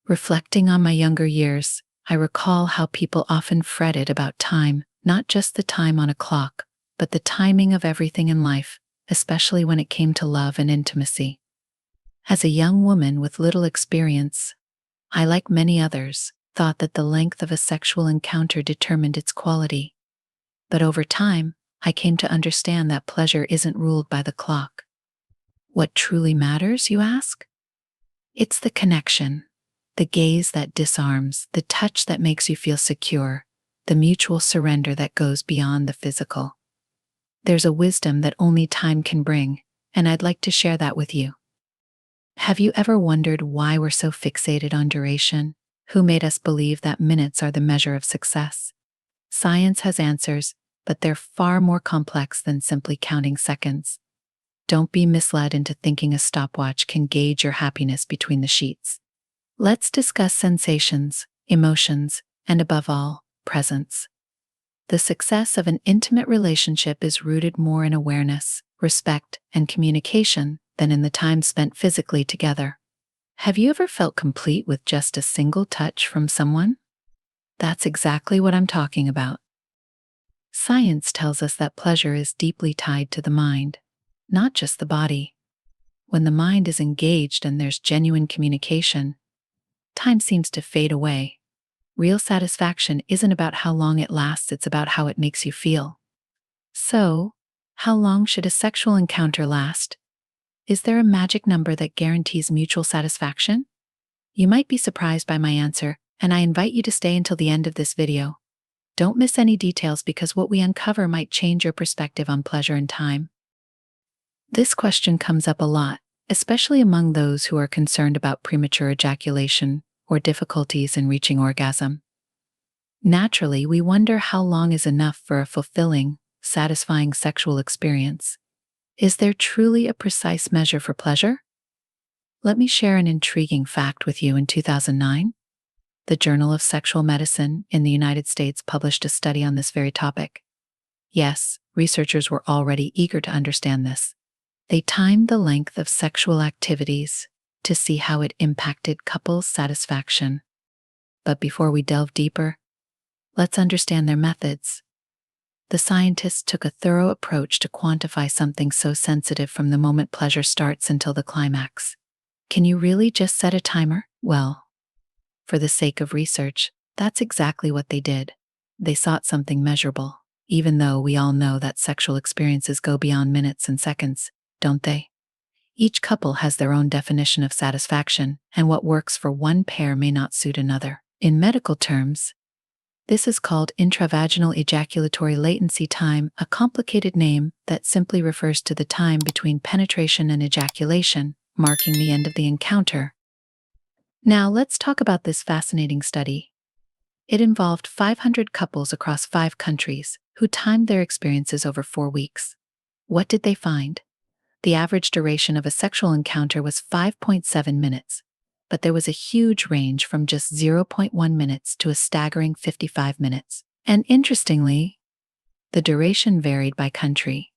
Reflecting on my younger years, I recall how people often fretted about time, not just the time on a clock, but the timing of everything in life, especially when it came to love and intimacy. As a young woman with little experience, I, like many others, thought that the length of a sexual encounter determined its quality. But over time, I came to understand that pleasure isn't ruled by the clock. What truly matters, you ask? It's the connection, the gaze that disarms, the touch that makes you feel secure, the mutual surrender that goes beyond the physical. There's a wisdom that only time can bring, and I'd like to share that with you. Have you ever wondered why we're so fixated on duration? Who made us believe that minutes are the measure of success? Science has answers, but they're far more complex than simply counting seconds. Don't be misled into thinking a stopwatch can gauge your happiness between the sheets. Let's discuss sensations, emotions, and above all, presence. The success of an intimate relationship is rooted more in awareness, respect, and communication than in the time spent physically together. Have you ever felt complete with just a single touch from someone? That's exactly what I'm talking about. Science tells us that pleasure is deeply tied to the mind, not just the body. When the mind is engaged and there's genuine communication, time seems to fade away. Real satisfaction isn't about how long it lasts, it's about how it makes you feel. So, how long should a sexual encounter last? Is there a magic number that guarantees mutual satisfaction? You might be surprised by my answer, and I invite you to stay until the end of this video. Don't miss any details because what we uncover might change your perspective on pleasure and time. This question comes up a lot, especially among those who are concerned about premature ejaculation or difficulties in reaching orgasm. Naturally, we wonder how long is enough for a fulfilling, satisfying sexual experience. Is there truly a precise measure for pleasure? Let me share an intriguing fact with you. In 2009, the Journal of Sexual Medicine in the United States published a study on this very topic. Yes, researchers were already eager to understand this. They timed the length of sexual activities to see how it impacted couples' satisfaction. But before we delve deeper, let's understand their methods. The scientists took a thorough approach to quantify something so sensitive from the moment pleasure starts until the climax. Can you really just set a timer? Well, for the sake of research, that's exactly what they did. They sought something measurable, even though we all know that sexual experiences go beyond minutes and seconds, don't they? Each couple has their own definition of satisfaction, and what works for one pair may not suit another. In medical terms, this is called intravaginal ejaculatory latency time, a complicated name that simply refers to the time between penetration and ejaculation, marking the end of the encounter. Now let's talk about this fascinating study. It involved 500 couples across 5 countries who timed their experiences over 4 weeks. What did they find? The average duration of a sexual encounter was 5.7 minutes, but there was a huge range from just 0.1 minutes to a staggering 55 minutes. And interestingly, the duration varied by country.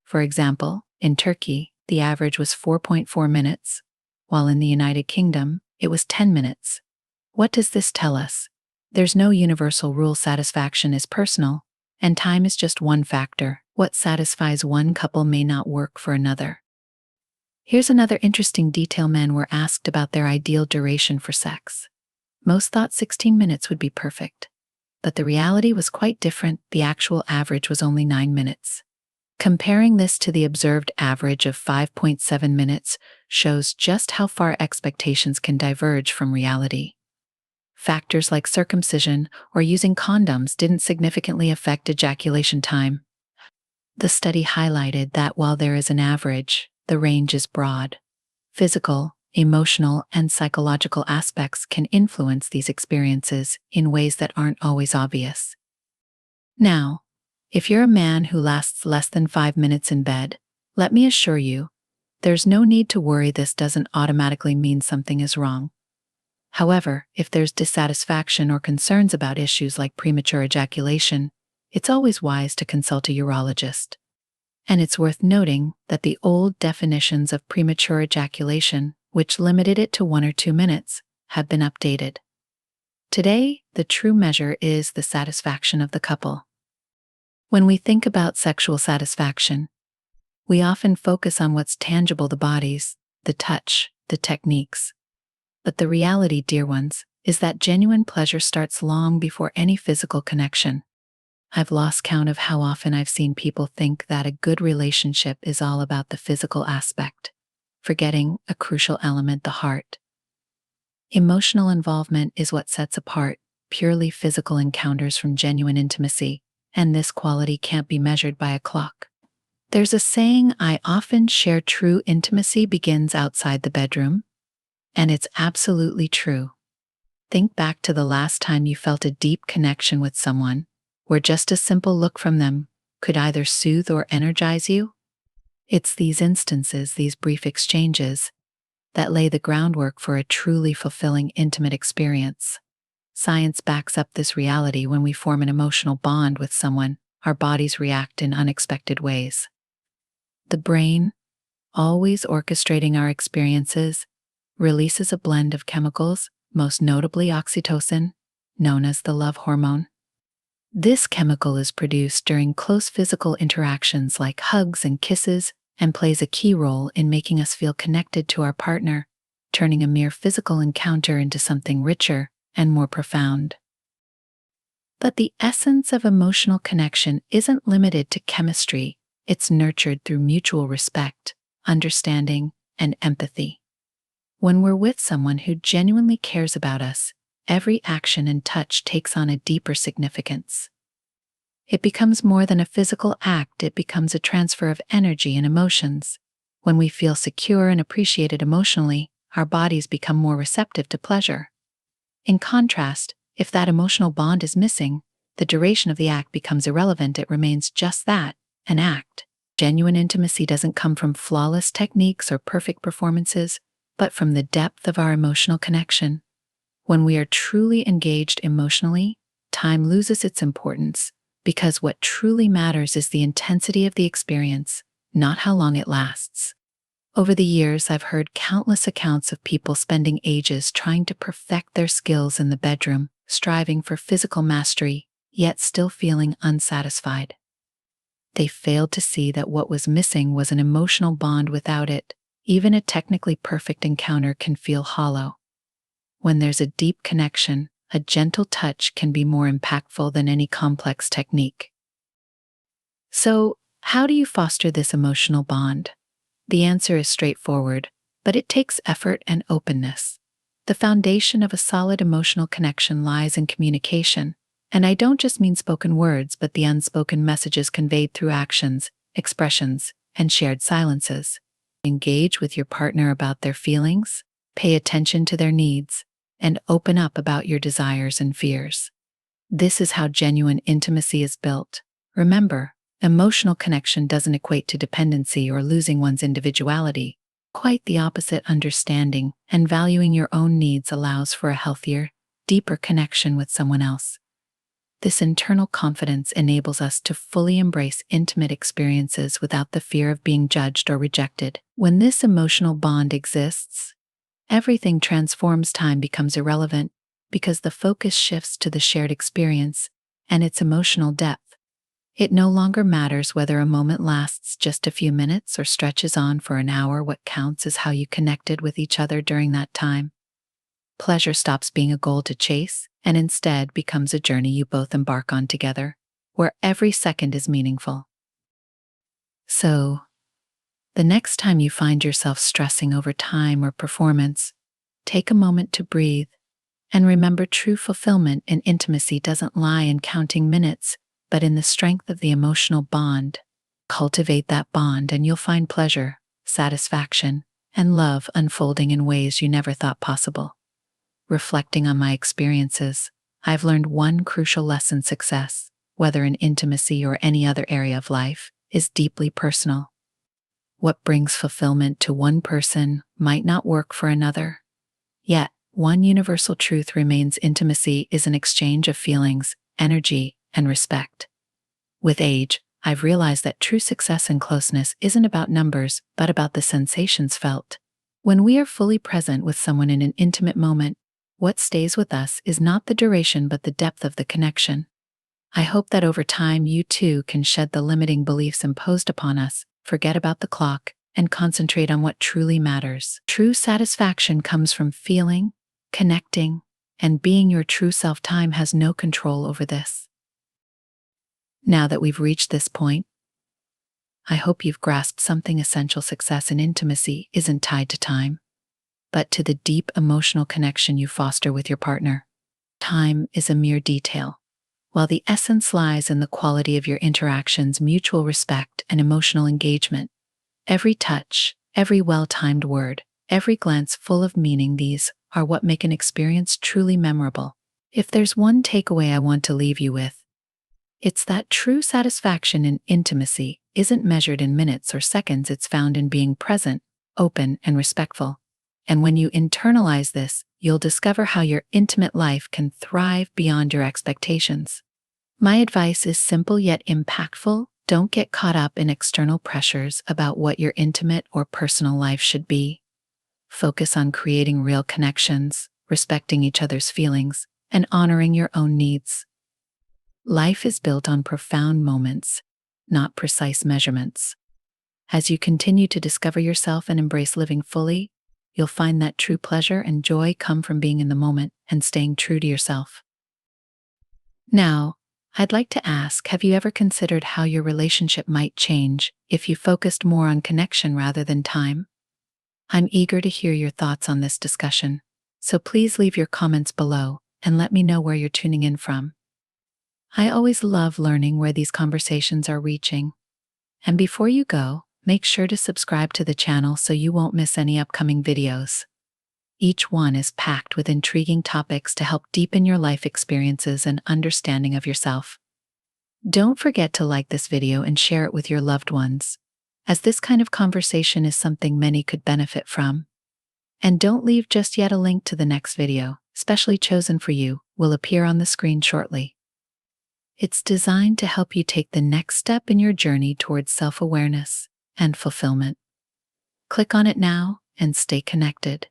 For example, in Turkey, the average was 4.4 minutes, while in the United Kingdom, it was 10 minutes. What does this tell us? There's no universal rule. Satisfaction is personal, and time is just one factor. What satisfies one couple may not work for another. Here's another interesting detail. Men were asked about their ideal duration for sex. Most thought 16 minutes would be perfect. But the reality was quite different. The actual average was only 9 minutes. Comparing this to the observed average of 5.7 minutes shows just how far expectations can diverge from reality. Factors like circumcision or using condoms didn't significantly affect ejaculation time. The study highlighted that while there is an average, the range is broad. Physical, emotional, and psychological aspects can influence these experiences in ways that aren't always obvious. Now, if you're a man who lasts less than 5 minutes in bed, let me assure you, there's no need to worry. This doesn't automatically mean something is wrong. However, if there's dissatisfaction or concerns about issues like premature ejaculation, it's always wise to consult a urologist. And it's worth noting that the old definitions of premature ejaculation, which limited it to 1 or 2 minutes, have been updated. Today, the true measure is the satisfaction of the couple. When we think about sexual satisfaction, we often focus on what's tangible: the bodies, the touch, the techniques. But the reality, dear ones, is that genuine pleasure starts long before any physical connection. I've lost count of how often I've seen people think that a good relationship is all about the physical aspect, forgetting a crucial element: the heart. Emotional involvement is what sets apart purely physical encounters from genuine intimacy, and this quality can't be measured by a clock. There's a saying I often share: true intimacy begins outside the bedroom, and it's absolutely true. Think back to the last time you felt a deep connection with someone, where just a simple look from them could either soothe or energize you. It's these instances, these brief exchanges, that lay the groundwork for a truly fulfilling, intimate experience. Science backs up this reality. When we form an emotional bond with someone, our bodies react in unexpected ways. The brain, always orchestrating our experiences, releases a blend of chemicals, most notably oxytocin, known as the love hormone. This chemical is produced during close physical interactions like hugs and kisses, and plays a key role in making us feel connected to our partner, turning a mere physical encounter into something richer and more profound. But the essence of emotional connection isn't limited to chemistry. It's nurtured through mutual respect, understanding, and empathy. When we're with someone who genuinely cares about us, every action and touch takes on a deeper significance. It becomes more than a physical act, it becomes a transfer of energy and emotions. When we feel secure and appreciated emotionally, our bodies become more receptive to pleasure. In contrast, if that emotional bond is missing, the duration of the act becomes irrelevant. It remains just that, an act. Genuine intimacy doesn't come from flawless techniques or perfect performances, but from the depth of our emotional connection. When we are truly engaged emotionally, time loses its importance, because what truly matters is the intensity of the experience, not how long it lasts. Over the years, I've heard countless accounts of people spending ages trying to perfect their skills in the bedroom, striving for physical mastery, yet still feeling unsatisfied. They failed to see that what was missing was an emotional bond. Without it, even a technically perfect encounter can feel hollow. When there's a deep connection, a gentle touch can be more impactful than any complex technique. So, how do you foster this emotional bond? The answer is straightforward, but it takes effort and openness. The foundation of a solid emotional connection lies in communication, and I don't just mean spoken words, but the unspoken messages conveyed through actions, expressions, and shared silences. Engage with your partner about their feelings, pay attention to their needs, and open up about your desires and fears. This is how genuine intimacy is built. Remember, emotional connection doesn't equate to dependency or losing one's individuality. Quite the opposite. Understanding and valuing your own needs allows for a healthier, deeper connection with someone else. This internal confidence enables us to fully embrace intimate experiences without the fear of being judged or rejected. When this emotional bond exists, everything transforms. Time becomes irrelevant because the focus shifts to the shared experience and its emotional depth. It no longer matters whether a moment lasts just a few minutes or stretches on for an hour. What counts is how you connected with each other during that time. Pleasure stops being a goal to chase and instead becomes a journey you both embark on together, where every second is meaningful. So, the next time you find yourself stressing over time or performance, take a moment to breathe and remember true fulfillment in intimacy doesn't lie in counting minutes, but in the strength of the emotional bond. Cultivate that bond and you'll find pleasure, satisfaction, and love unfolding in ways you never thought possible. Reflecting on my experiences, I've learned one crucial lesson: success, whether in intimacy or any other area of life, is deeply personal. What brings fulfillment to one person might not work for another. Yet, one universal truth remains: intimacy is an exchange of feelings, energy, and respect. With age, I've realized that true success and closeness isn't about numbers, but about the sensations felt. When we are fully present with someone in an intimate moment, What stays with us is not the duration but the depth of the connection. I hope that over time you too can shed the limiting beliefs imposed upon us, forget about the clock, and concentrate on what truly matters. True satisfaction comes from feeling, connecting, and being your true self. Time has no control over this. Now that we've reached this point, I hope you've grasped something essential. Success in intimacy isn't tied to time, but to the deep emotional connection you foster with your partner. Time is a mere detail, while the essence lies in the quality of your interactions, mutual respect, and emotional engagement. Every touch, every well-timed word, every glance full of meaning, these are what make an experience truly memorable. If there's one takeaway I want to leave you with, it's that true satisfaction in intimacy isn't measured in minutes or seconds. It's found in being present, open, and respectful. And when you internalize this, you'll discover how your intimate life can thrive beyond your expectations. My advice is simple yet impactful. Don't get caught up in external pressures about what your intimate or personal life should be. Focus on creating real connections, respecting each other's feelings, and honoring your own needs. Life is built on profound moments, not precise measurements. As you continue to discover yourself and embrace living fully, you'll find that true pleasure and joy come from being in the moment and staying true to yourself. Now, I'd like to ask, have you ever considered how your relationship might change if you focused more on connection rather than time? I'm eager to hear your thoughts on this discussion, so please leave your comments below and let me know where you're tuning in from. I always love learning where these conversations are reaching. And before you go, make sure to subscribe to the channel so you won't miss any upcoming videos. Each one is packed with intriguing topics to help deepen your life experiences and understanding of yourself. Don't forget to like this video and share it with your loved ones, as this kind of conversation is something many could benefit from. And don't leave just yet. A link to the next video, specially chosen for you, will appear on the screen shortly. It's designed to help you take the next step in your journey towards self-awareness and fulfillment. Click on it now and stay connected.